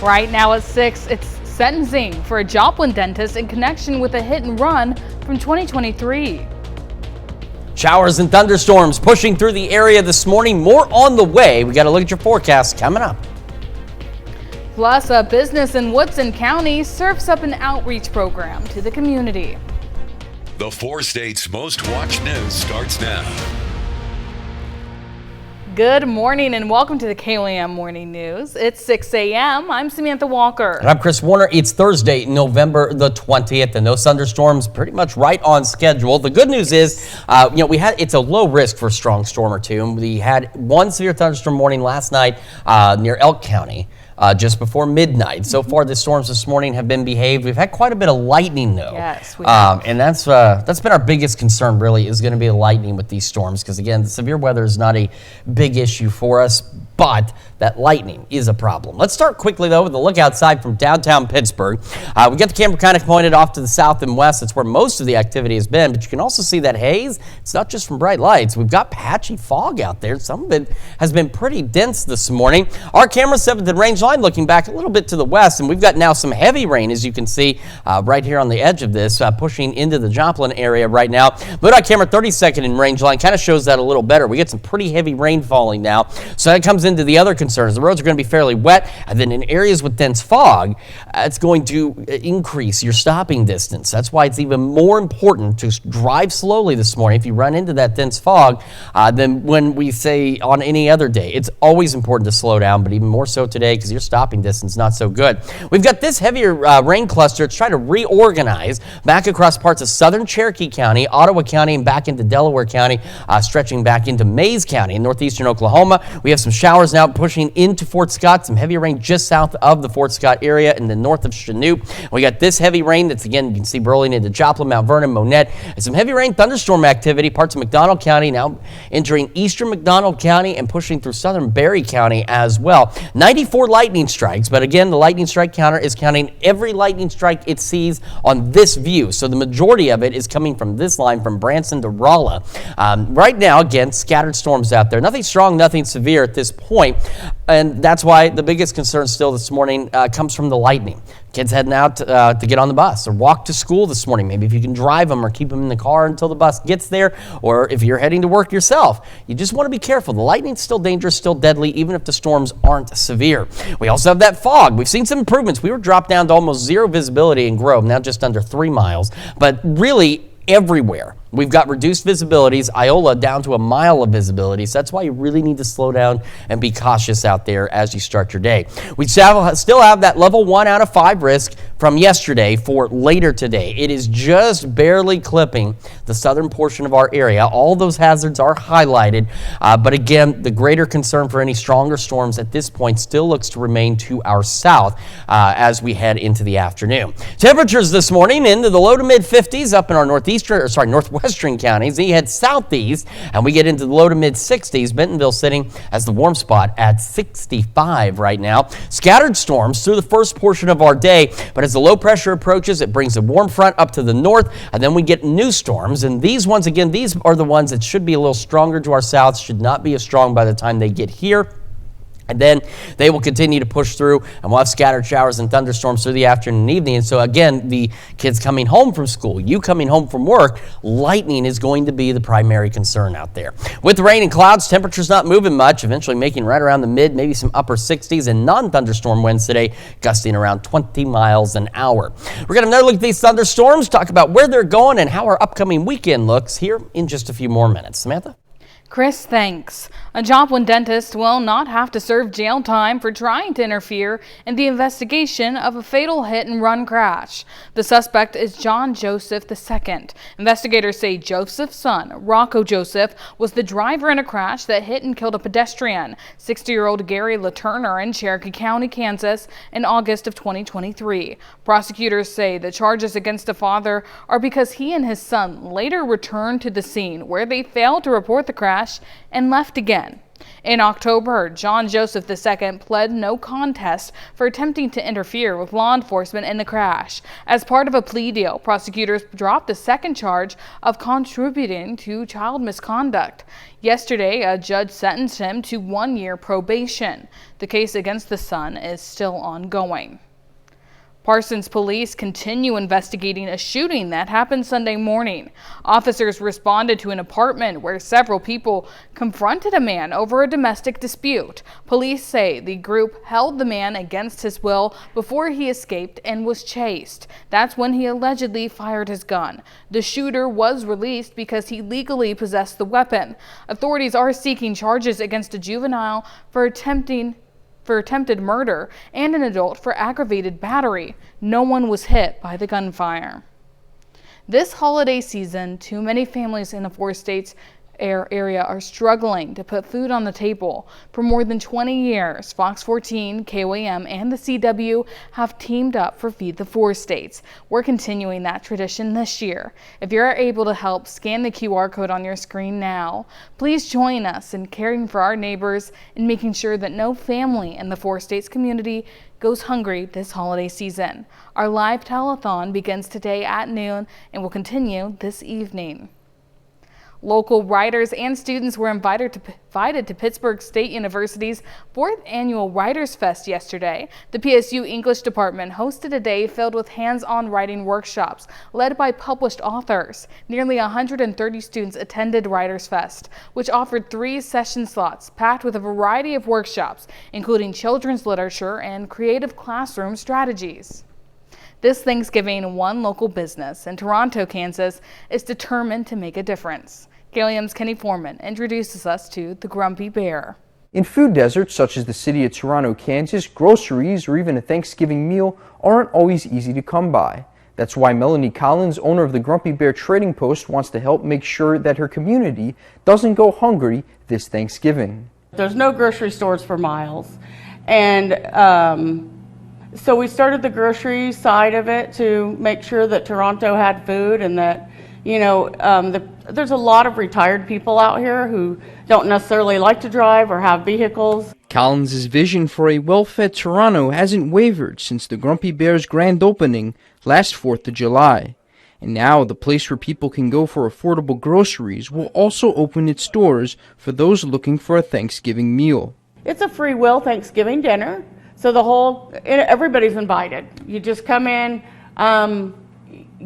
Right now at 6, it's sentencing for a Joplin dentist in connection with a hit and run from 2023. Showers and thunderstorms pushing through the area this morning. More on the way. We got to look at your forecast coming up. Plus, a business in Woodson County serves up an outreach program to the community. The 4 states' most watched news starts now. Good morning and welcome to the KOAM Morning News. It's 6 a.m. I'm Samantha Walker. And I'm Chris Warner. It's Thursday, November the 20th, and those thunderstorms pretty much right on schedule. The good news is, it's a low risk for a strong storm or two. And we had one severe thunderstorm warning last night near Elk County. Just before midnight. So far, the storms this morning have been behaved. We've had quite a bit of lightning, though. Yes, we have. And that's been our biggest concern, really, is going to be the lightning with these storms. Because, again, the severe weather is not a big issue for us, but that lightning is a problem. Let's start quickly, though, with a look outside from downtown Pittsburgh. We got the camera kind of pointed off to the south and west. That's where most of the activity has been. But you can also see that haze. It's not just from bright lights. We've got patchy fog out there. Some of it has been pretty dense this morning. Our camera 7th range line looking back a little bit to the west, and we've got now some heavy rain, as you can see right here on the edge of this, pushing into the Joplin area right now. MoDOT camera 32nd in range line kind of shows that a little better. We get some pretty heavy rain falling now, so that comes into the other concerns. The roads are going to be fairly wet, and then in areas with dense fog, it's going to increase your stopping distance. That's why it's even more important to drive slowly this morning if you run into that dense fog than when we say on any other day. It's always important to slow down, but even more so today because your stopping distance not so good. We've got this heavier rain cluster. It's trying to reorganize back across parts of southern Cherokee County, Ottawa County, and back into Delaware County, stretching back into Mays County in northeastern Oklahoma. We have some showers now pushing into Fort Scott, some heavy rain just south of the Fort Scott area and the north of Chinook. We got this heavy rain that's, again, you can see rolling into Joplin, Mount Vernon, Monette, and some heavy rain thunderstorm activity, parts of McDonald County now entering eastern McDonald County and pushing through southern Berry County as well. 94 lightning strikes, but again, the lightning strike counter is counting every lightning strike it sees on this view. So the majority of it is coming from this line from Branson to Rolla. Right now, again, scattered storms out there. Nothing strong, nothing severe at this point. And that's why the biggest concern still this morning comes from the lightning. Kids heading out to get on the bus or walk to school this morning. Maybe if you can drive them or keep them in the car until the bus gets there, or if you're heading to work yourself, you just want to be careful. The lightning's still dangerous, still deadly, even if the storms aren't severe. We also have that fog. We've seen some improvements. We were dropped down to almost zero visibility in Grove, now just under 3 miles, but really everywhere we've got reduced visibilities. Iola down to 1 mile of visibility. So that's why you really need to slow down and be cautious out there as you start your day. We still have that level 1 out of 5 risk from yesterday for later today. It is just barely clipping the southern portion of our area. All those hazards are highlighted. But again, the greater concern for any stronger storms at this point still looks to remain to our south as we head into the afternoon. Temperatures this morning into the low to mid 50s up in our northwestern counties. We head southeast and we get into the low to mid 60s. Bentonville sitting as the warm spot at 65 right now. Scattered storms through the first portion of our day, but as the low pressure approaches, it brings a warm front up to the north, and then we get new storms. And these ones, again, these are the ones that should be a little stronger to our south, should not be as strong by the time they get here. And then they will continue to push through, and we'll have scattered showers and thunderstorms through the afternoon and evening. And so, again, the kids coming home from school, you coming home from work, lightning is going to be the primary concern out there. With the rain and clouds, temperatures not moving much, eventually making right around the mid, maybe some upper 60s, and non-thunderstorm winds today, gusting around 20 miles an hour. We're going to have another look at these thunderstorms, talk about where they're going and how our upcoming weekend looks here in just a few more minutes. Samantha? Chris, thanks. A Joplin dentist will not have to serve jail time for trying to interfere in the investigation of a fatal hit-and-run crash. The suspect is John Joseph II. Investigators say Joseph's son, Rocco Joseph, was the driver in a crash that hit and killed a pedestrian, 60-year-old Gary LaTurner in Cherokee County, Kansas, in August of 2023. Prosecutors say the charges against the father are because he and his son later returned to the scene where they failed to report the crash and left again. In October, John Joseph II pled no contest for attempting to interfere with law enforcement in the crash. As part of a plea deal, prosecutors dropped the second charge of contributing to child misconduct. Yesterday, a judge sentenced him to 1 year probation. The case against the son is still ongoing. Parsons police continue investigating a shooting that happened Sunday morning. Officers responded to an apartment where several people confronted a man over a domestic dispute. Police say the group held the man against his will before he escaped and was chased. That's when he allegedly fired his gun. The shooter was released because he legally possessed the weapon. Authorities are seeking charges against a juvenile for attempted murder and an adult for aggravated battery. No one was hit by the gunfire. This holiday season, too many families in the 4 states area are struggling to put food on the table. For more than 20 years, Fox 14, KOAM, and the CW have teamed up for Feed the 4 States. We're continuing that tradition this year. If you're able to help, scan the QR code on your screen now. Please join us in caring for our neighbors and making sure that no family in the 4 States community goes hungry this holiday season. Our live telethon begins today at noon and will continue this evening. Local writers and students were invited to Pittsburgh State University's 4th annual Writers Fest yesterday. The PSU English department hosted a day filled with hands-on writing workshops led by published authors. Nearly 130 students attended Writers Fest, which offered 3 session slots packed with a variety of workshops, including children's literature and creative classroom strategies. This Thanksgiving, one local business in Toronto, Kansas, is determined to make a difference. KOAM's Kenny Foreman introduces us to the Grumpy Bear. In food deserts such as the city of Toronto, Kansas, groceries or even a Thanksgiving meal aren't always easy to come by. That's why Melanie Collins, owner of the Grumpy Bear Trading Post, wants to help make sure that her community doesn't go hungry this Thanksgiving. There's no grocery stores for miles, and so we started the grocery side of it to make sure that Toronto had food and that, there's a lot of retired people out here who don't necessarily like to drive or have vehicles. Collins' vision for a well-fed Toronto hasn't wavered since the Grumpy Bear's grand opening last 4th of July. And now the place where people can go for affordable groceries will also open its doors for those looking for a Thanksgiving meal. It's a free will Thanksgiving dinner, so everybody's invited. You just come in,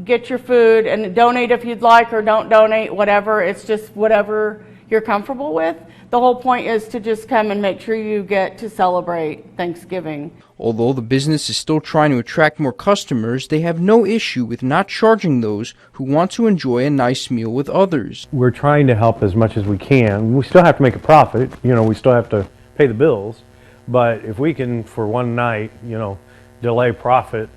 get your food and donate if you'd like, or don't donate, whatever. It's just whatever you're comfortable with. The whole point is to just come and make sure you get to celebrate Thanksgiving. Although the business is still trying to attract more customers, they have no issue with not charging those who want to enjoy a nice meal with others. We're trying to help as much as we can. We still have to make a profit. We still have to pay the bills. But if we can, for one night, delay profit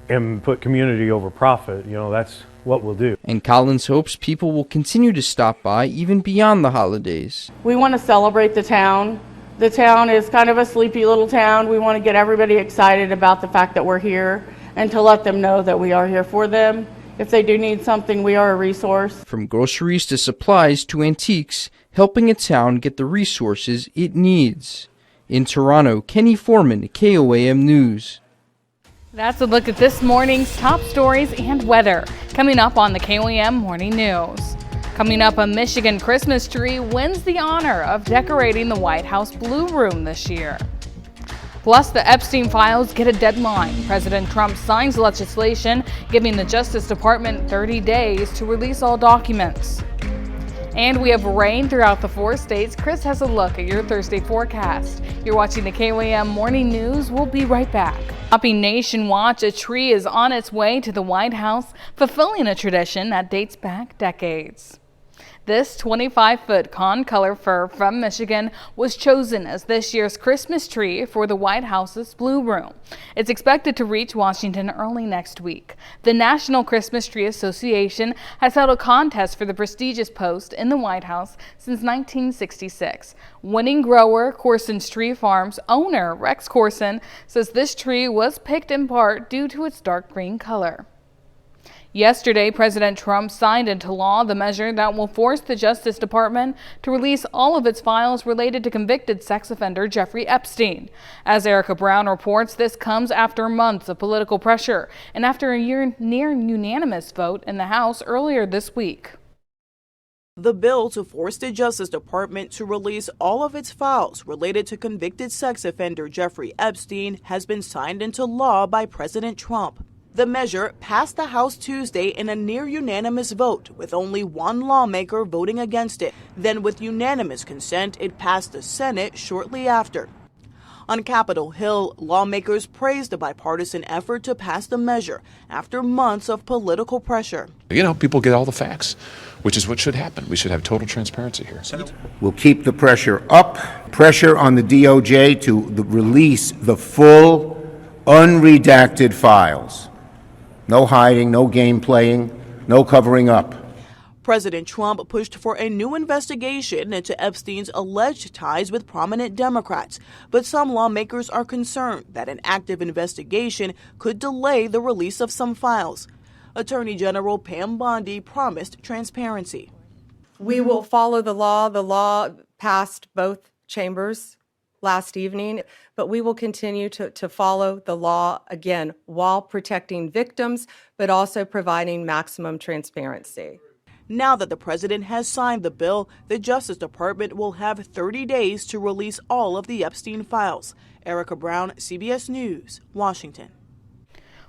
and put community over profit, that's what we'll do. And Collins hopes people will continue to stop by even beyond the holidays. We want to celebrate the town. The town is kind of a sleepy little town. We want to get everybody excited about the fact that we're here and to let them know that we are here for them. If they do need something, we are a resource. From groceries to supplies to antiques, helping a town get the resources it needs. In Toronto, Kenny Foreman, KOAM News. That's a look at this morning's top stories and weather. Coming up on the KOAM Morning News. Coming up, a Michigan Christmas tree wins the honor of decorating the White House Blue Room this year. Plus, the Epstein files get a deadline. President Trump signs legislation giving the Justice Department 30 days to release all documents. And we have rain throughout the 4 states. Chris has a look at your Thursday forecast. You're watching the KOAM Morning News. We'll be right back. Topping Nation Watch, a tree is on its way to the White House, fulfilling a tradition that dates back decades. This 25-foot con-color fir from Michigan was chosen as this year's Christmas tree for the White House's Blue Room. It's expected to reach Washington early next week. The National Christmas Tree Association has held a contest for the prestigious post in the White House since 1966. Winning grower Corson's Tree Farm's owner, Rex Corson, says this tree was picked in part due to its dark green color. Yesterday, President Trump signed into law the measure that will force the Justice Department to release all of its files related to convicted sex offender Jeffrey Epstein. As Erica Brown reports, this comes after months of political pressure and after a near unanimous vote in the House earlier this week. The bill to force the Justice Department to release all of its files related to convicted sex offender Jeffrey Epstein has been signed into law by President Trump. The measure passed the House Tuesday in a near unanimous vote, with only one lawmaker voting against it. Then, with unanimous consent, it passed the Senate shortly after. On Capitol Hill, lawmakers praised the bipartisan effort to pass the measure after months of political pressure. You know, people get all the facts, which is what should happen. We should have total transparency here. We'll keep the pressure up, pressure on the DOJ to release the full, unredacted files. No hiding, no game playing, no covering up. President Trump pushed for a new investigation into Epstein's alleged ties with prominent Democrats, but some lawmakers are concerned that an active investigation could delay the release of some files. Attorney General Pam Bondi promised transparency. We will follow the law. The law passed both chambers last evening, but we will continue to follow the law, again, while protecting victims, but also providing maximum transparency. Now that the president has signed the bill, the Justice Department will have 30 days to release all of the Epstein files. Erica Brown, CBS News, Washington.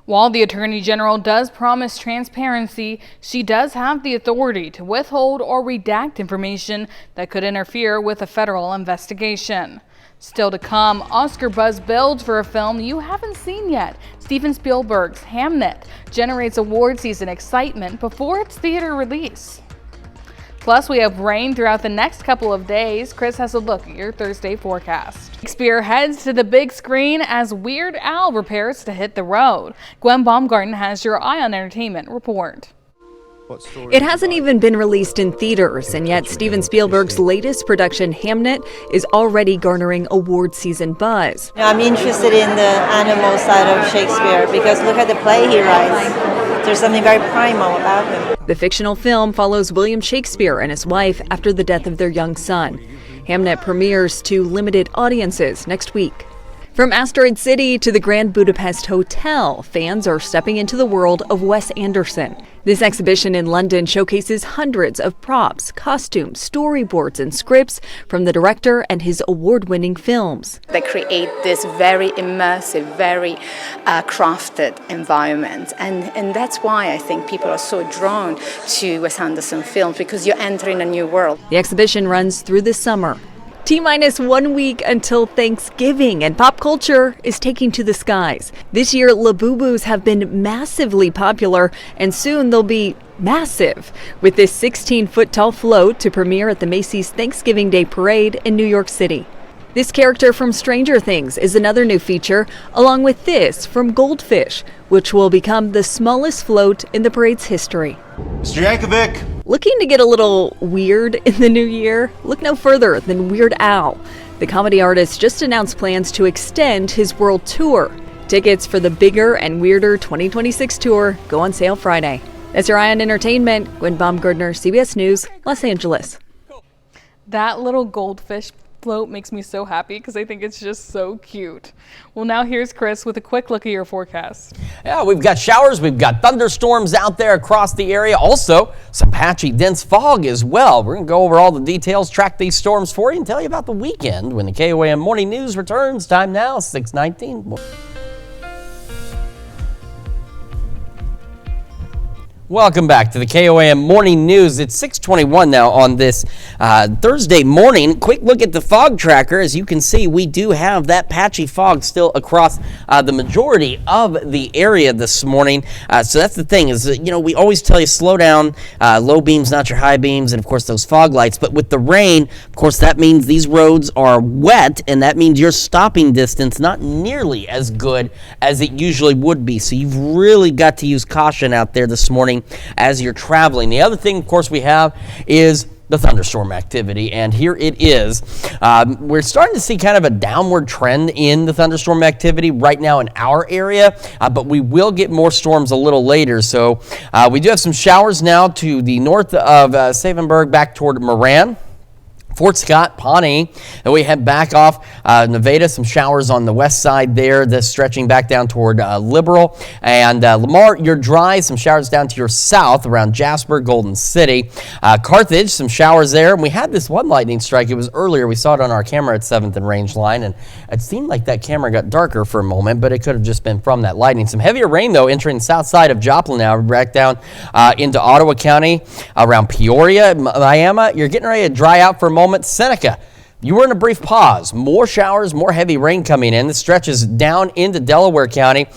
While the Attorney General does promise transparency, she does have the authority to withhold or redact information that could interfere with a federal investigation. Still to come, Oscar buzz builds for a film you haven't seen yet. Steven Spielberg's Hamnet generates award season excitement before its theater release. Plus, we have rain throughout the next couple of days. Chris has a look at your Thursday forecast. Shakespeare heads to the big screen as Weird Al prepares to hit the road. Gwen Baumgarten has your Eye on Entertainment report. It hasn't even been released in theaters, and yet Steven Spielberg's latest production, Hamnet, is already garnering award season buzz. I'm interested in the animal side of Shakespeare because look at the play he writes. There's something very primal about him. The fictional film follows William Shakespeare and his wife after the death of their young son. Hamnet premieres to limited audiences next week. From Asteroid City to the Grand Budapest Hotel, fans are stepping into the world of Wes Anderson. This exhibition in London showcases hundreds of props, costumes, storyboards, and scripts from the director and his award-winning films. They create this very immersive, very crafted environment. And that's why I think people are so drawn to Wes Anderson films, because you're entering a new world. The exhibition runs through the summer. T-minus 1 week until Thanksgiving, and pop culture is taking to the skies. This year, Labubus have been massively popular, and soon they'll be massive, with this 16-foot-tall float to premiere at the Macy's Thanksgiving Day Parade in New York City. This character from Stranger Things is another new feature, along with this from Goldfish, which will become the smallest float in the parade's history. Mr. Yankovic! Looking to get a little weird in the new year? Look no further than Weird Al. The comedy artist just announced plans to extend his world tour. Tickets for the bigger and weirder 2026 tour go on sale Friday. That's your Eye on Entertainment. Gwen Baumgartner, CBS News, Los Angeles. That little goldfish float makes me so happy because I think it's just so cute. Well, now here's Chris with a quick look at your forecast. Yeah, we've got showers, we've got thunderstorms out there across the area. Also, some patchy, dense fog as well. We're going to go over all the details, track these storms for you, and tell you about the weekend when the KOAM Morning News returns. Time now, 6:19. Welcome back to the KOAM Morning News. It's 6:21 now on this Thursday morning. Quick look at the fog tracker. As you can see, we do have that patchy fog still across the majority of the area this morning. So that's the thing is, we always tell you slow down, low beams, not your high beams, and of course those fog lights. But with the rain, of course, that means these roads are wet, and that means your stopping distance not nearly as good as it usually would be. So you've really got to use caution out there this morning as you're traveling. The other thing, of course, we have is the thunderstorm activity, and here it is. We're starting to see kind of a downward trend in the thunderstorm activity right now in our area, but we will get more storms a little later. So we do have some showers now to the north of Savenberg back toward Moran, Fort Scott, Pawnee, and we head back off Nevada, some showers on the west side there, this stretching back down toward Liberal, and Lamar, you're dry, some showers down to your south around Jasper, Golden City. Carthage, some showers there, and we had this one lightning strike. It was earlier. We saw it on our camera at 7th and Range Line, and it seemed like that camera got darker for a moment, but it could have just been from that lightning. Some heavier rain, though, entering the south side of Joplin now, back down into Ottawa County, around Peoria, Miami. You're getting ready to dry out for a moment. Seneca, you were in a brief pause. More showers, more heavy rain coming in. This stretches down into Delaware County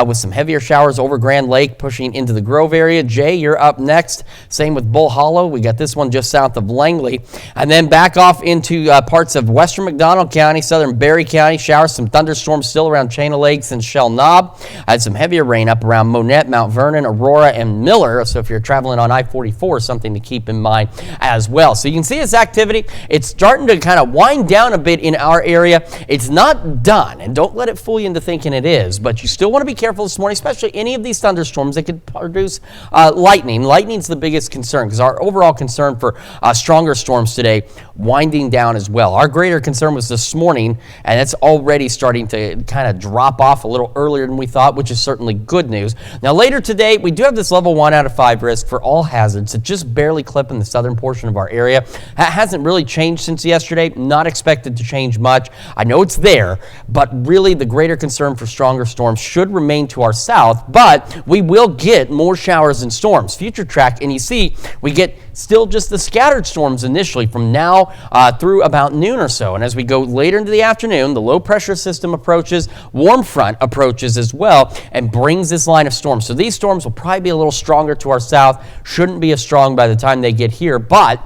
with some heavier showers over Grand Lake pushing into the Grove area. Jay, you're up next. Same with Bull Hollow. We got this one just south of Langley. And then back off into parts of western McDonald County, southern Berry County. Showers, some thunderstorms still around Chain of Lakes and Shell Knob. Had some heavier rain up around Monette, Mount Vernon, Aurora, and Miller. So if you're traveling on I-44, something to keep in mind as well. So you can see this activity. It's starting to kind of wind down a bit in our area. It's not done, and don't let it fool you into thinking it is, but you still want to be careful this morning, especially any of these thunderstorms that could produce lightning. Lightning's the biggest concern because our overall concern for stronger storms today winding down as well. Our greater concern was this morning, and it's already starting to kind of drop off a little earlier than we thought, which is certainly good news. Now later today, we do have this level 1 out of 5 risk for all hazards. It's just barely clipping the southern portion of our area. That hasn't really changed since yesterday. Not expected to change much. I know it's there, but really the greater concern for stronger storms should remain to our south, but we will get more showers and storms. Future track, and you see we get still just the scattered storms initially from now through about noon or so. And as we go later into the afternoon, the low pressure system approaches, warm front approaches as well, and brings this line of storms. So these storms will probably be a little stronger to our south. Shouldn't be as strong by the time they get here, but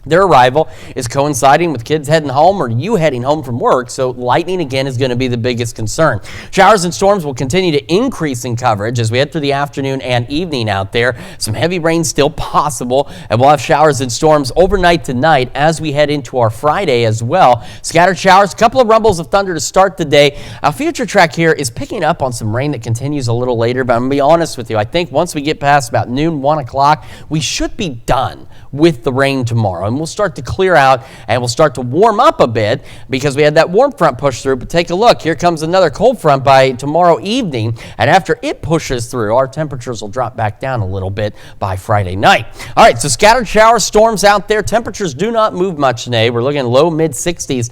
their arrival is coinciding with kids heading home or you heading home from work, so lightning again is going to be the biggest concern. Showers and storms will continue to increase in coverage as we head through the afternoon and evening out there. Some heavy rain still possible, and we'll have showers and storms overnight tonight as we head into our Friday as well. Scattered showers, a couple of rumbles of thunder to start the day. Our future track here is picking up on some rain that continues a little later, but I'm going to be honest with you. I think once we get past about noon, 1 o'clock, we should be done with the rain tomorrow, and we'll start to clear out and we'll start to warm up a bit because we had that warm front push through. But take a look, here comes another cold front by tomorrow evening, and after it pushes through, our temperatures will drop back down a little bit by Friday night. All right, so scattered showers, storms out there. Temperatures do not move much today. We're looking low mid 60s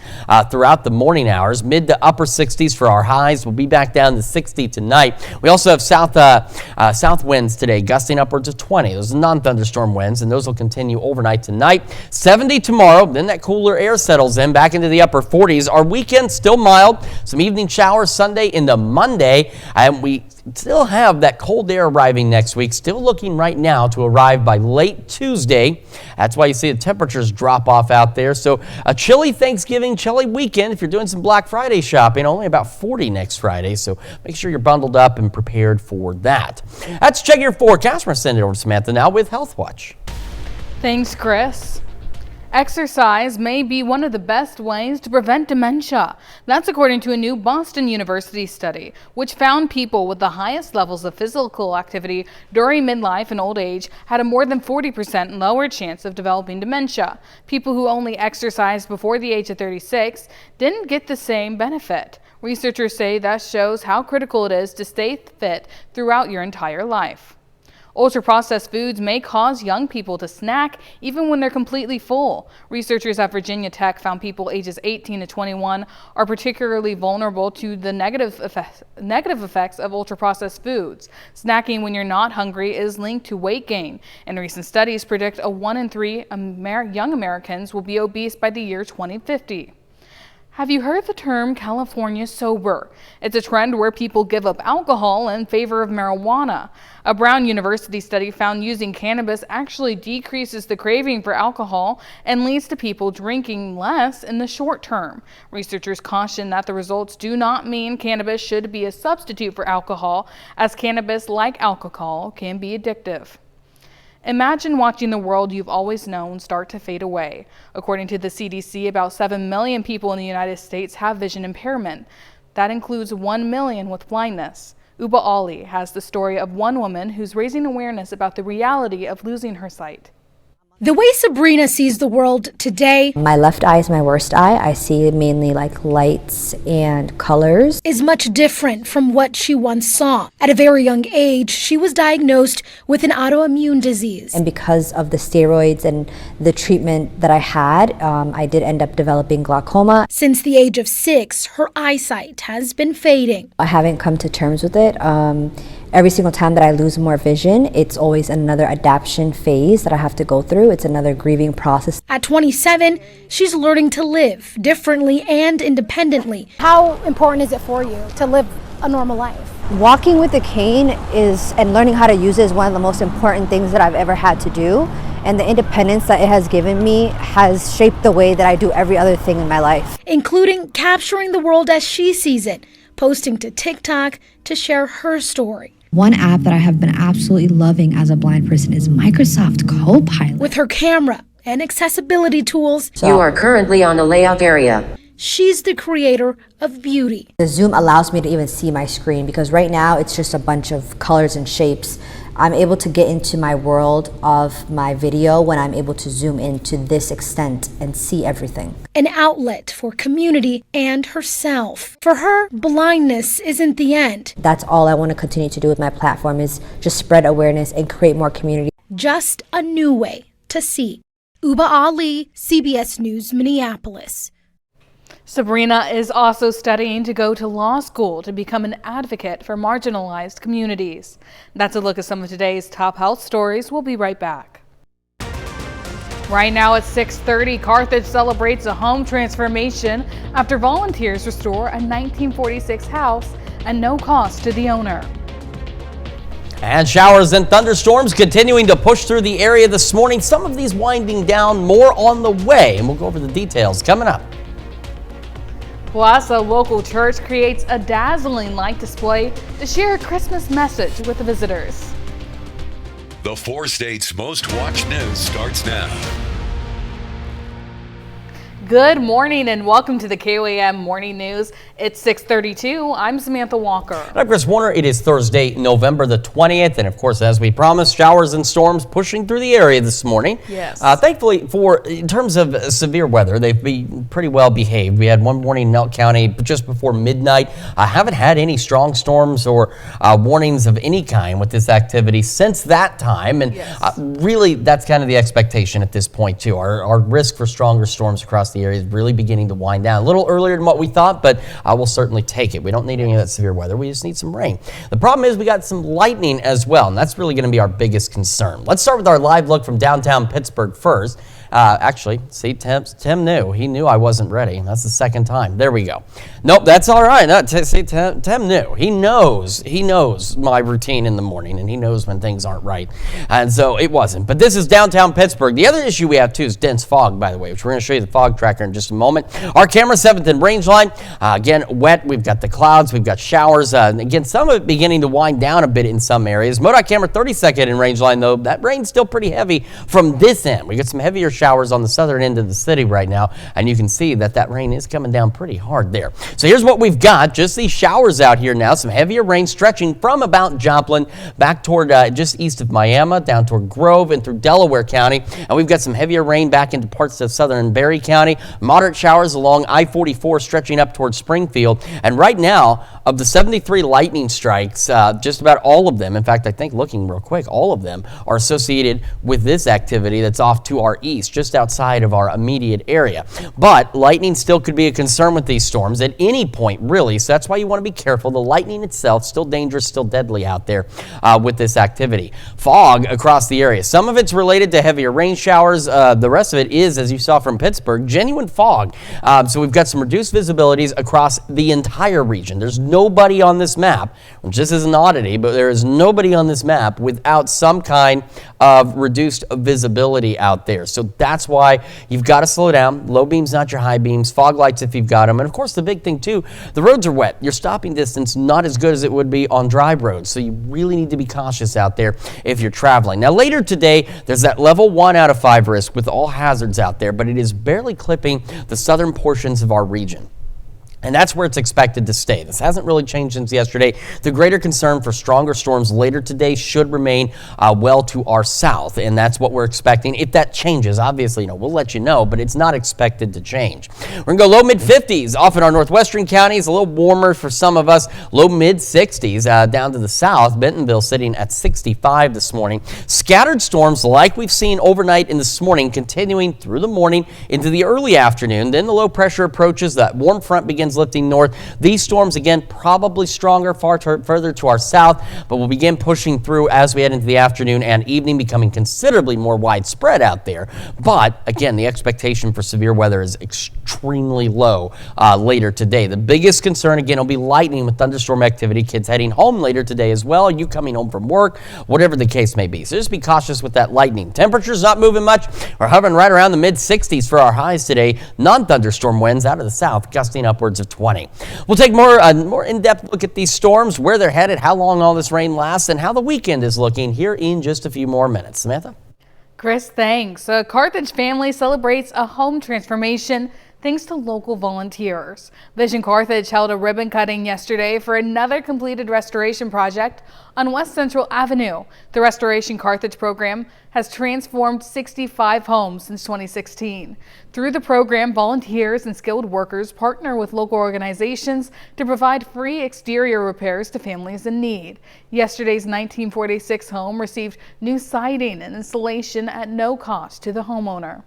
throughout the morning hours, mid to upper 60s for our highs. We'll be back down to 60 tonight. We also have south winds today, gusting upwards of 20. Those are non-thunderstorm winds, and those will continue overnight tonight. 70 tomorrow, then that cooler air settles in back into the upper 40s. Our weekend still mild, some evening showers Sunday into Monday, and we still have that cold air arriving next week, still looking right now to arrive by late Tuesday. That's why you see the temperatures drop off out there. So a chilly Thanksgiving, chilly weekend. If you're doing some Black Friday shopping, only about 40 next Friday, so make sure you're bundled up and prepared for that. Let's check your forecast. We're going to send it over to Samantha now with Health Watch. Thanks, Chris. Exercise may be one of the best ways to prevent dementia. That's according to a new Boston University study, which found people with the highest levels of physical activity during midlife and old age had a more than 40% lower chance of developing dementia. People who only exercised before the age of 36 didn't get the same benefit. Researchers say that shows how critical it is to stay fit throughout your entire life. Ultra-processed foods may cause young people to snack even when they're completely full. Researchers at Virginia Tech found people ages 18 to 21 are particularly vulnerable to the negative effects of ultra-processed foods. Snacking when you're not hungry is linked to weight gain, and recent studies predict 1 in 3 young Americans will be obese by the year 2050. Have you heard the term California sober? It's a trend where people give up alcohol in favor of marijuana. A Brown University study found using cannabis actually decreases the craving for alcohol and leads to people drinking less in the short term. Researchers caution that the results do not mean cannabis should be a substitute for alcohol, as cannabis, like alcohol, can be addictive. Imagine watching the world you've always known start to fade away. According to the CDC, about 7 million people in the United States have vision impairment. That includes 1 million with blindness. Uba Ali has the story of one woman who's raising awareness about the reality of losing her sight. The way Sabrina sees the world today, my left eye is my worst eye. I see mainly like lights and colors, is much different from what she once saw. At a very young age, she was diagnosed with an autoimmune disease. And because of the steroids and the treatment that I had, I did end up developing glaucoma. Since the age of 6, her eyesight has been fading. I haven't come to terms with it. Every single time that I lose more vision, it's always another adaptation phase that I have to go through. It's another grieving process. At 27, she's learning to live differently and independently. How important is it for you to live a normal life? Walking with a cane and learning how to use it is one of the most important things that I've ever had to do. And the independence that it has given me has shaped the way that I do every other thing in my life. Including capturing the world as she sees it, posting to TikTok to share her story. One app that I have been absolutely loving as a blind person is Microsoft Copilot. With her camera and accessibility tools, you are currently on the layout area. She's the creator of beauty. The Zoom allows me to even see my screen because right now it's just a bunch of colors and shapes. I'm able to get into my world of my video when I'm able to zoom in to this extent and see everything. An outlet for community and herself. For her, blindness isn't the end. That's all I want to continue to do with my platform is just spread awareness and create more community. Just a new way to see. Uba Ali, CBS News, Minneapolis. Sabrina is also studying to go to law school to become an advocate for marginalized communities. That's a look at some of today's top health stories. We'll be right back. Right now at 6:30, Carthage celebrates a home transformation after volunteers restore a 1946 house at no cost to the owner. And showers and thunderstorms continuing to push through the area this morning. Some of these winding down, more on the way, and we'll go over the details coming up. Plus, a local church creates a dazzling light display to share a Christmas message with the visitors. The 4 states' most watched news starts now. Good morning and welcome to the KOAM Morning News. It's 6:32. I'm Samantha Walker. I'm Chris Warner. It is Thursday, November the 20th. And of course, as we promised, showers and storms pushing through the area this morning. Yes. Thankfully, in terms of severe weather, they've been pretty well behaved. We had one morning in Elk County just before midnight. I haven't had any strong storms or warnings of any kind with this activity since that time. And really, that's kind of the expectation at this point, too. Our risk for stronger storms across the area is really beginning to wind down. A little earlier than what we thought, but I will certainly take it. We don't need any of that severe weather. We just need some rain. The problem is we got some lightning as well, and that's really going to be our biggest concern. Let's start with our live look from downtown Pittsburgh first. Actually, see, Tim knew. He knew I wasn't ready. That's the second time. There we go. Nope, that's all right. See, Tim knew. He knows my routine in the morning, and he knows when things aren't right. And so it wasn't. But this is downtown Pittsburgh. The other issue we have, too, is dense fog, by the way, which we're going to show you the fog tracker in just a moment. Our camera, 7th and range line. Again, wet. We've got the clouds. We've got showers. Again, some of it beginning to wind down a bit in some areas. MoDOT camera, 32nd in range line, though. That rain's still pretty heavy from this end. We got some heavier showers on the southern end of the city right now, and you can see that rain is coming down pretty hard there. So here's what we've got. Just these showers out here now. Some heavier rain stretching from about Joplin back toward just east of Miami, down toward Grove and through Delaware County. And we've got some heavier rain back into parts of southern Berry County. Moderate showers along I-44 stretching up toward Springfield. And right now, of the 73 lightning strikes, just about all of them, in fact, I think looking real quick, all of them are associated with this activity that's off to our east, just outside of our immediate area. But lightning still could be a concern with these storms at any point, really. So that's why you want to be careful. The lightning itself, still dangerous, still deadly out there with this activity. Fog across the area. Some of it's related to heavier rain showers. The rest of it is, as you saw from Pittsburgh, genuine fog. So we've got some reduced visibilities across the entire region. There's no nobody on this map, which this is an oddity, but there is nobody on this map without some kind of reduced visibility out there. So that's why you've got to slow down. Low beams, not your high beams. Fog lights if you've got them. And of course, the big thing too, the roads are wet. Your stopping distance not as good as it would be on dry roads. So you really need to be cautious out there if you're traveling. Now later today, there's that level 1 out of 5 risk with all hazards out there, but it is barely clipping the southern portions of our region. And that's where it's expected to stay. This hasn't really changed since yesterday. The greater concern for stronger storms later today should remain well to our south, and that's what we're expecting. If that changes, obviously, we'll let you know, but it's not expected to change. We're going to go low mid-50s off in our northwestern counties, a little warmer for some of us, low mid-60s down to the south. Bentonville sitting at 65 this morning. Scattered storms like we've seen overnight and this morning, continuing through the morning into the early afternoon. Then the low pressure approaches, that warm front begins lifting north. These storms, again, probably stronger further to our south, but will begin pushing through as we head into the afternoon and evening, becoming considerably more widespread out there. But again, the expectation for severe weather is extremely low later today. The biggest concern, again, will be lightning with thunderstorm activity. Kids heading home later today as well. You coming home from work, whatever the case may be. So just be cautious with that lightning. Temperatures not moving much. We're hovering right around the mid-60s for our highs today. Non-thunderstorm winds out of the south, gusting upwards of 20. We'll take more in-depth look at these storms, where they're headed, how long all this rain lasts, and how the weekend is looking here in just a few more minutes. Samantha? Chris, thanks. A Carthage family celebrates a home transformation thanks to local volunteers. Vision Carthage held a ribbon cutting yesterday for another completed restoration project on West Central Avenue. The Restoration Carthage program has transformed 65 homes since 2016. Through the program, volunteers and skilled workers partner with local organizations to provide free exterior repairs to families in need. Yesterday's 1946 home received new siding and installation at no cost to the homeowner.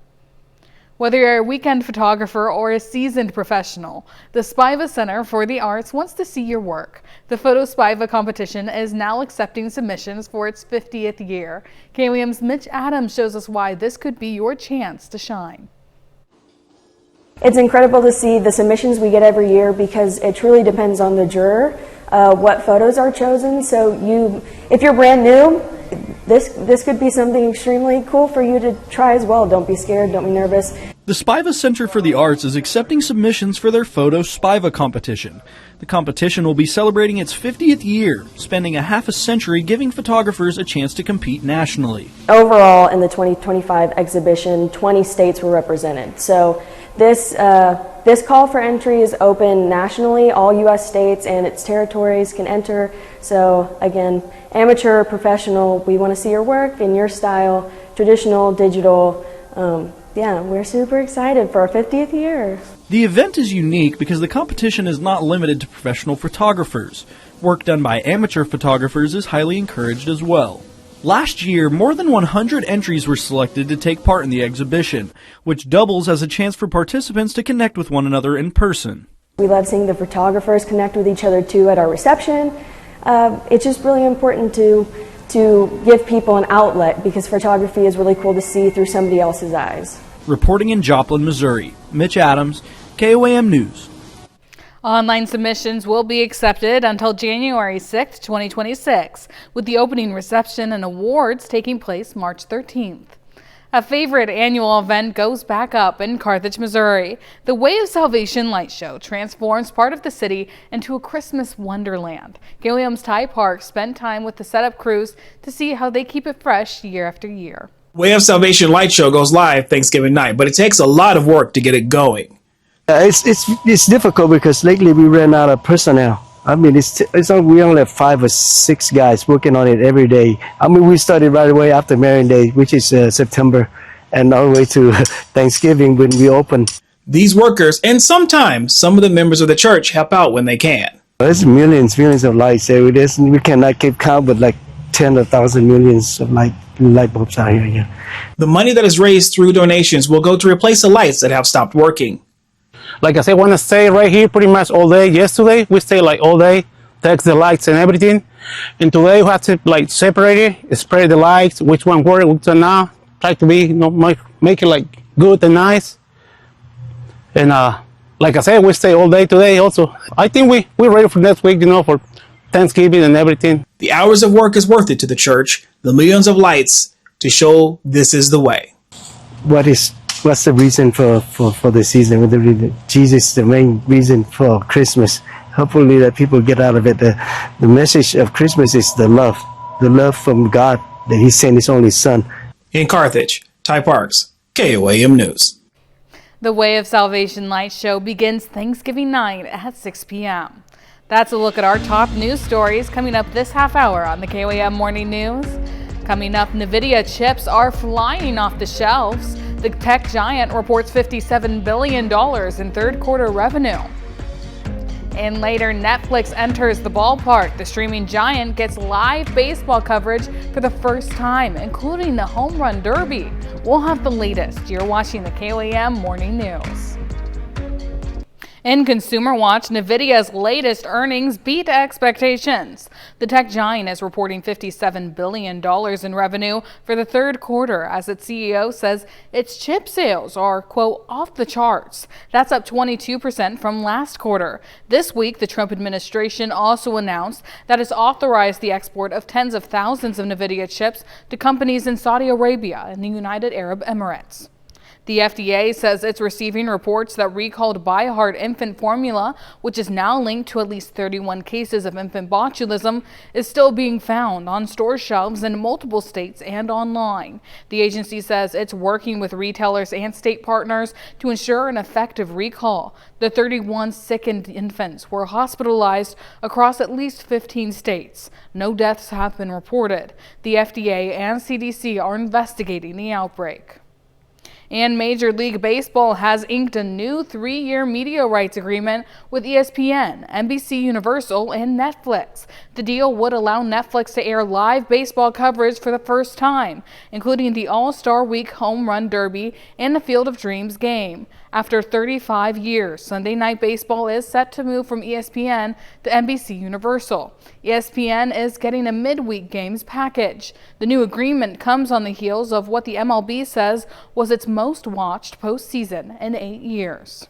Whether you're a weekend photographer or a seasoned professional, the Spiva Center for the Arts wants to see your work. The Photo Spiva competition is now accepting submissions for its 50th year. KOAM's Mitch Adams shows us why this could be your chance to shine. It's incredible to see the submissions we get every year because it truly depends on the juror, what photos are chosen. So if you're brand new, this could be something extremely cool for you to try as well. Don't be scared, don't be nervous. The Spiva Center for the Arts is accepting submissions for their Photo Spiva competition. The competition will be celebrating its 50th year, spending a half a century giving photographers a chance to compete nationally. Overall, in the 2025 exhibition, 20 states were represented. So this call for entry is open nationally. All U.S. states and its territories can enter. So again, amateur, professional, we want to see your work in your style, traditional, digital. Yeah, we're super excited for our 50th year. The event is unique because the competition is not limited to professional photographers. Work done by amateur photographers is highly encouraged as well. Last year, more than 100 entries were selected to take part in the exhibition, which doubles as a chance for participants to connect with one another in person. We love seeing the photographers connect with each other too at our reception. It's just really important to give people an outlet because photography is really cool to see through somebody else's eyes. Reporting in Joplin, Missouri, Mitch Adams, KOAM News. Online submissions will be accepted until January 6, 2026, with the opening reception and awards taking place March 13th. A favorite annual event goes back up in Carthage, Missouri. The Way of Salvation Light Show transforms part of the city into a Christmas wonderland. KOAM's Ty Park spent time with the setup crews to see how they keep it fresh year after year. Way of Salvation Light Show goes live Thanksgiving night, but it takes a lot of work to get it going. It's difficult because lately we ran out of personnel. I mean, we only have 5 or 6 guys working on it every day. I mean, we started right away after Marian Day, which is September, and all the way to Thanksgiving when we open. These workers, and sometimes some of the members of the church, help out when they can. There's millions of lights every day. We cannot keep count, but like 10 or 1,000 millions of light bulbs out here. Yeah. The money that is raised through donations will go to replace the lights that have stopped working. Like I said, I want to stay right here pretty much all day. Yesterday, we stayed like all day, text the lights and everything. And today, we have to like separate it, spray the lights, which one work, which one not. Try to be, make it like good and nice. And like I said, we stay all day today also. I think we're ready for next week, for Thanksgiving and everything. The hours of work is worth it to the church, the millions of lights to show this is the way. What's the reason for the season? Jesus is the main reason for Christmas. Hopefully that people get out of it. The message of Christmas is the love from God that He sent His only Son. In Carthage, Ty Parks, KOAM News. The Way of Salvation Light Show begins Thanksgiving night at 6 p.m. That's a look at our top news stories coming up this half hour on the KOAM Morning News. Coming up, NVIDIA chips are flying off the shelves. The tech giant reports $57 billion in third quarter revenue. And later, Netflix enters the ballpark. The streaming giant gets live baseball coverage for the first time, including the Home Run Derby. We'll have the latest. You're watching the KOAM Morning News. In Consumer Watch, NVIDIA's latest earnings beat expectations. The tech giant is reporting $57 billion in revenue for the third quarter, as its CEO says its chip sales are, quote, off the charts. That's up 22% from last quarter. This week, the Trump administration also announced that it's authorized the export of tens of thousands of NVIDIA chips to companies in Saudi Arabia and the United Arab Emirates. The FDA says it's receiving reports that recalled BioHart infant formula, which is now linked to at least 31 cases of infant botulism, is still being found on store shelves in multiple states and online. The agency says it's working with retailers and state partners to ensure an effective recall. The 31 sickened infants were hospitalized across at least 15 states. No deaths have been reported. The FDA and CDC are investigating the outbreak. And Major League Baseball has inked a new 3-year media rights agreement with ESPN, NBC Universal, and Netflix. The deal would allow Netflix to air live baseball coverage for the first time, including the All-Star Week Home Run Derby and the Field of Dreams game. After 35 years, Sunday Night Baseball is set to move from ESPN to NBC Universal. ESPN is getting a midweek games package. The new agreement comes on the heels of what the MLB says was its most watched postseason in 8 years.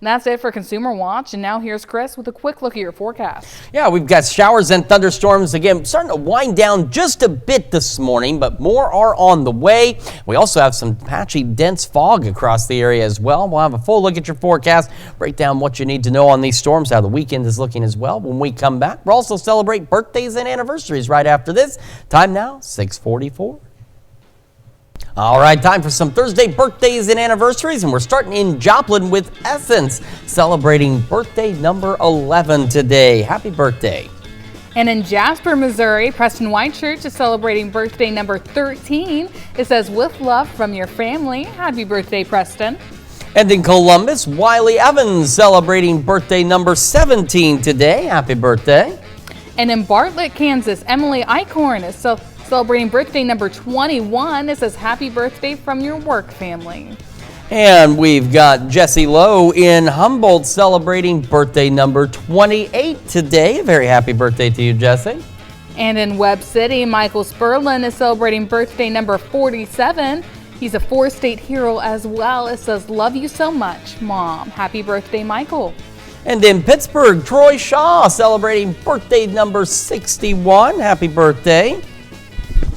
And that's it for Consumer Watch, and now here's Chris with a quick look at your forecast. Yeah, we've got showers and thunderstorms again starting to wind down just a bit this morning, but more are on the way. We also have some patchy, dense fog across the area as well. We'll have a full look at your forecast, break down what you need to know on these storms, how the weekend is looking as well. When we come back, we'll also celebrate birthdays and anniversaries right after this. Time now, 6:44. All right, time for some Thursday birthdays and anniversaries, and we're starting in Joplin with Essence, celebrating birthday number 11 today. Happy birthday. And in Jasper, Missouri, Preston Whitechurch is celebrating birthday number 13. It says, with love from your family. Happy birthday, Preston. And in Columbus, Wiley Evans celebrating birthday number 17 today. Happy birthday. And in Bartlett, Kansas, Emily Eichhorn is celebrating birthday number 21. It says, happy birthday from your work family. And we've got Jesse Lowe in Humboldt celebrating birthday number 28 today. A very happy birthday to you, Jesse. And in Webb City, Michael Sperlin is celebrating birthday number 47. He's a 4-state hero as well. It says, love you so much, Mom. Happy birthday, Michael. And in Pittsburgh, Troy Shaw celebrating birthday number 61. Happy birthday.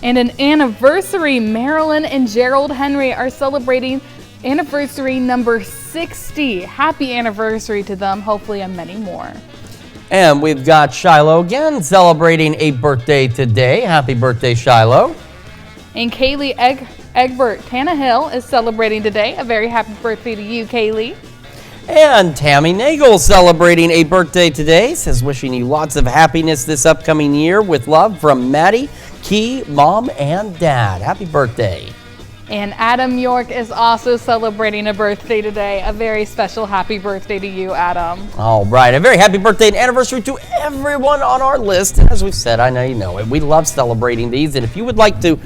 And an anniversary, Marilyn and Gerald Henry are celebrating anniversary number 60. Happy anniversary to them, hopefully and many more. And we've got Shiloh again celebrating a birthday today. Happy birthday, Shiloh. And Kaylee Egbert Tannehill is celebrating today. A very happy birthday to you, Kaylee. And Tammy Nagel celebrating a birthday today. Says wishing you lots of happiness this upcoming year with love from Maddie, Key, Mom, and Dad. Happy birthday. And Adam York is also celebrating a birthday today. A very special happy birthday to you, Adam. All right, a very happy birthday and anniversary to everyone on our list. And as we've said, I know you know it. We love celebrating these. And if you would like to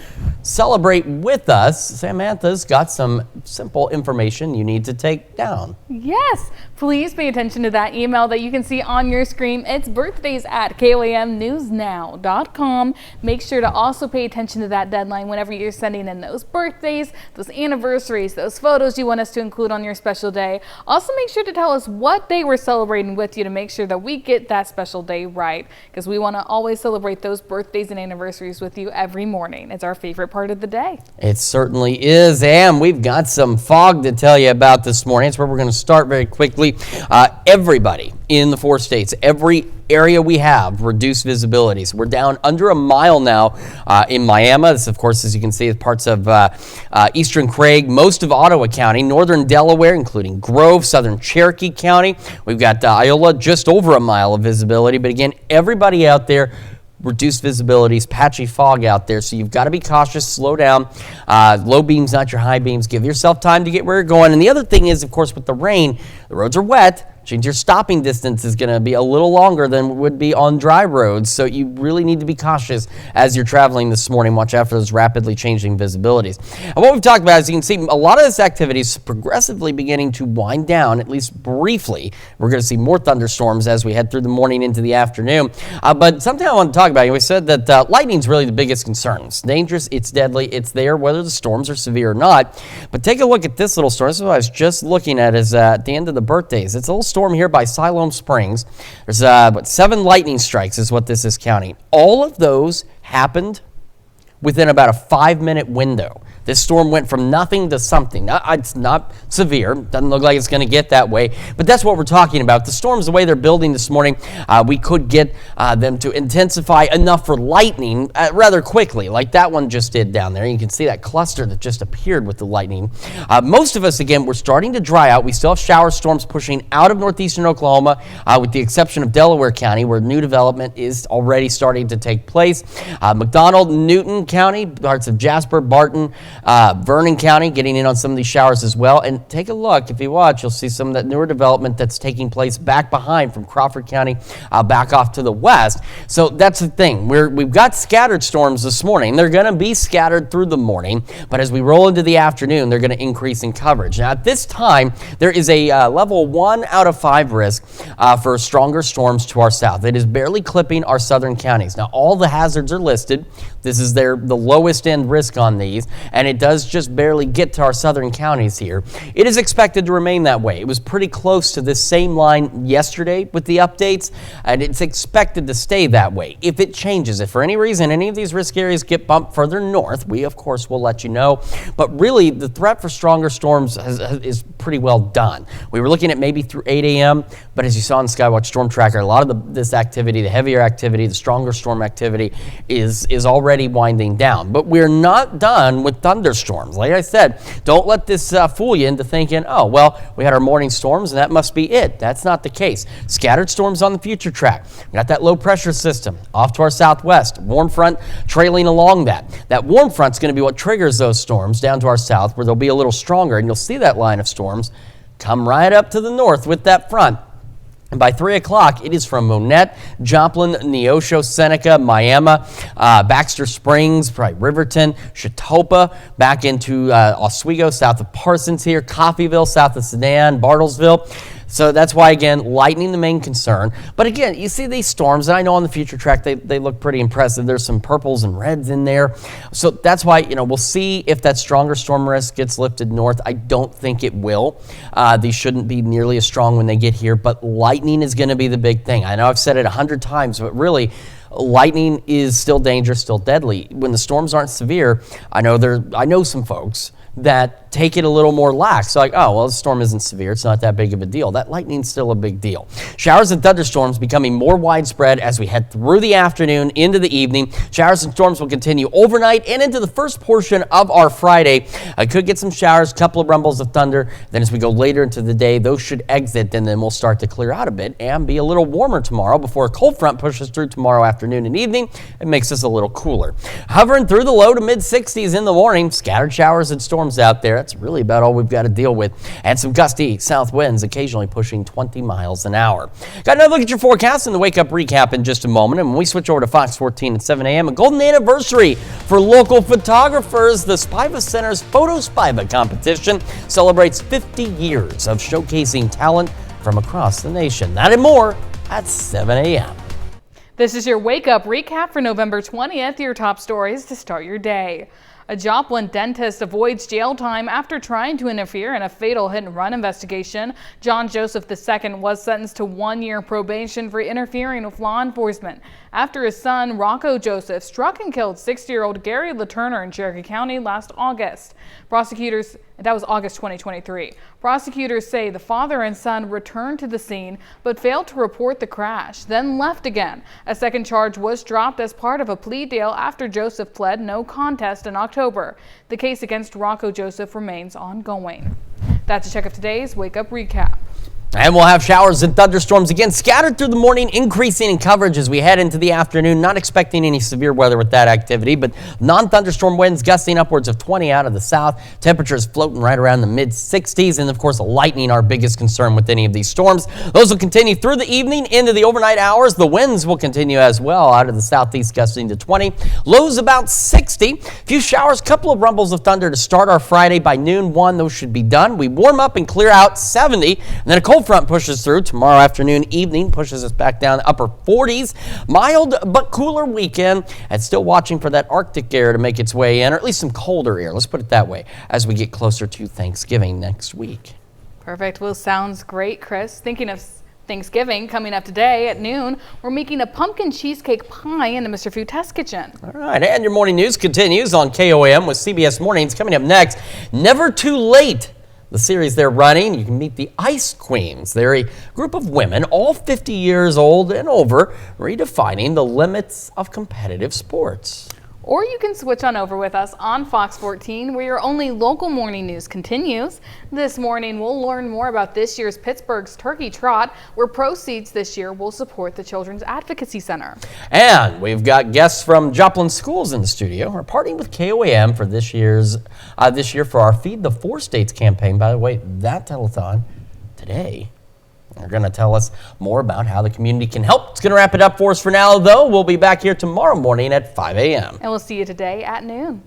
celebrate with us. Samantha's got some simple information you need to take down. Yes, please pay attention to that email that you can see on your screen. It's birthdays@KOAMnewsnow.com. Make sure to also pay attention to that deadline whenever you're sending in those birthdays, those anniversaries, those photos you want us to include on your special day. Also, make sure to tell us what day we're celebrating with you to make sure that we get that special day right, because we want to always celebrate those birthdays and anniversaries with you every morning. It's our favorite part of the day. It certainly is, and we've got some fog to tell you about this morning. That's where we're going to start very quickly. Everybody in the 4 states, every area we have reduced visibilities. We're down under a mile now in Miami. This, of course, as you can see, is parts of eastern Craig, most of Ottawa County, northern Delaware, including Grove, southern Cherokee County. We've got Iola, just over a mile of visibility. But again, everybody out there, reduced visibilities, patchy fog out there, so you've got to be cautious, slow down. Low beams, not your high beams. Give yourself time to get where you're going. And the other thing is, of course, with the rain, the roads are wet, which means your stopping distance is going to be a little longer than it would be on dry roads, so you really need to be cautious as you're traveling this morning. Watch out for those rapidly changing visibilities. And what we've talked about is, you can see a lot of this activity is progressively beginning to wind down, at least briefly. We're going to see more thunderstorms as we head through the morning into the afternoon. But something I want to talk about, we said that lightning's really the biggest concern. It's dangerous, it's deadly, it's there whether the storms are severe or not. But take a look at this little storm. This is what I was just looking at, is at the end of the birthdays. It's a little storm here by Siloam Springs. There's 7 lightning strikes is what this is counting. All of those happened within about a 5-minute window. This storm went from nothing to something. It's not severe. Doesn't look like it's going to get that way. But that's what we're talking about. The storms, the way they're building this morning, we could get them to intensify enough for lightning rather quickly, like that one just did down there. You can see that cluster that just appeared with the lightning. Most of us, again, we're starting to dry out. We still have shower storms pushing out of northeastern Oklahoma, with the exception of Delaware County, where new development is already starting to take place. McDonald, Newton County, parts of Jasper, Barton, Vernon County getting in on some of these showers as well. And take a look, if you watch, you'll see some of that newer development that's taking place back behind from Crawford County back off to the west. So that's the thing. We've got scattered storms this morning. They're going to be scattered through the morning, but as we roll into the afternoon, they're going to increase in coverage. Now, at this time, there is a level 1 out of 5 risk for stronger storms to our south. It is barely clipping our southern counties. Now, all the hazards are listed. This is the lowest end risk on these, and it does just barely get to our southern counties here. It is expected to remain that way. It was pretty close to this same line yesterday with the updates, and it's expected to stay that way. If it changes, if for any reason any of these risk areas get bumped further north, we of course will let you know. But really, the threat for stronger storms is pretty well done. We were looking at maybe through 8 a.m., but as you saw in Skywatch Storm Tracker, a lot of this activity, the heavier activity, the stronger storm activity is already winding down. But we're not done with thunderstorms. Like I said, don't let this fool you into thinking, oh, well, we had our morning storms and that must be it. That's not the case. Scattered storms on the future track. We got that low pressure system off to our southwest, warm front trailing along that. That warm front's going to be what triggers those storms down to our south, where they'll be a little stronger, and you'll see that line of storms come right up to the north with that front. And by 3 o'clock, it is from Monette, Joplin, Neosho, Seneca, Miami, Baxter Springs, probably Riverton, Chautauqua, back into Oswego, south of Parsons here, Coffeyville, south of Sedan, Bartlesville. So that's why, again, lightning the main concern. But again, you see these storms, and I know on the future track they look pretty impressive. There's some purples and reds in there. So that's why, we'll see if that stronger storm risk gets lifted north. I don't think it will. These shouldn't be nearly as strong when they get here, but lightning is going to be the big thing. I know I've said it 100 times, but really, lightning is still dangerous, still deadly. When the storms aren't severe, I know some folks that take it a little more lax. So like, oh, well, the storm isn't severe. It's not that big of a deal. That lightning's still a big deal. Showers and thunderstorms becoming more widespread as we head through the afternoon into the evening. Showers and storms will continue overnight and into the first portion of our Friday. I could get some showers, a couple of rumbles of thunder. Then as we go later into the day, those should exit, and then we'll start to clear out a bit and be a little warmer tomorrow before a cold front pushes through tomorrow afternoon. afternoon and evening. It makes us a little cooler. Hovering through the low to mid 60s in the morning. Scattered showers and storms out there. That's really about all we've got to deal with. And some gusty south winds occasionally pushing 20 miles an hour. Got another look at your forecast and the Wake Up Recap in just a moment. And when we switch over to Fox 14 at 7 a.m., a golden anniversary for local photographers. The Spiva Center's Photo Spiva competition celebrates 50 years of showcasing talent from across the nation. That and more at 7 a.m. This is your Wake Up Recap for November 20th, your top stories to start your day. A Joplin dentist avoids jail time after trying to interfere in a fatal hit-and-run investigation. John Joseph II was sentenced to 1-year probation for interfering with law enforcement after his son, Rocco Joseph, struck and killed 60-year-old Gary LaTurner in Cherokee County last August. That was August 2023. Prosecutors say the father and son returned to the scene but failed to report the crash, then left again. A second charge was dropped as part of a plea deal after Joseph pled no contest in October. The case against Rocco Joseph remains ongoing. That's a check of today's Wake Up Recap. And we'll have showers and thunderstorms again scattered through the morning, increasing in coverage as we head into the afternoon. Not expecting any severe weather with that activity, but non-thunderstorm winds gusting upwards of 20 out of the south. Temperatures floating right around the mid-60s. And, of course, lightning, our biggest concern with any of these storms. Those will continue through the evening into the overnight hours. The winds will continue as well out of the southeast, gusting to 20. Lows about 60. A few showers, couple of rumbles of thunder to start our Friday. By noon 1, those should be done. We warm up and clear out 70. And then a cold front pushes through tomorrow afternoon, evening, pushes us back down upper 40s. Mild but cooler weekend, and still watching for that Arctic air to make its way in, or at least some colder air, let's put it that way, as we get closer to Thanksgiving next week. Perfect. Well, sounds great, Chris. Thinking of Thanksgiving coming up today at noon, we're making a pumpkin cheesecake pie in the Mr. Food Test Kitchen. All right, and your morning news continues on KOM with CBS Mornings. Coming up next, Never Too Late. The series they're running, you can meet the Ice Queens. They're a group of women, all 50 years old and over, redefining the limits of competitive sports. Or you can switch on over with us on Fox 14, where your only local morning news continues. This morning, we'll learn more about this year's Pittsburgh's Turkey Trot, where proceeds this year will support the Children's Advocacy Center. And we've got guests from Joplin Schools in the studio. We're partying with KOAM for this year for our Feed the Four States campaign. By the way, that telethon today. They're going to tell us more about how the community can help. It's going to wrap it up for us for now, though. We'll be back here tomorrow morning at 5 a.m. And we'll see you today at noon.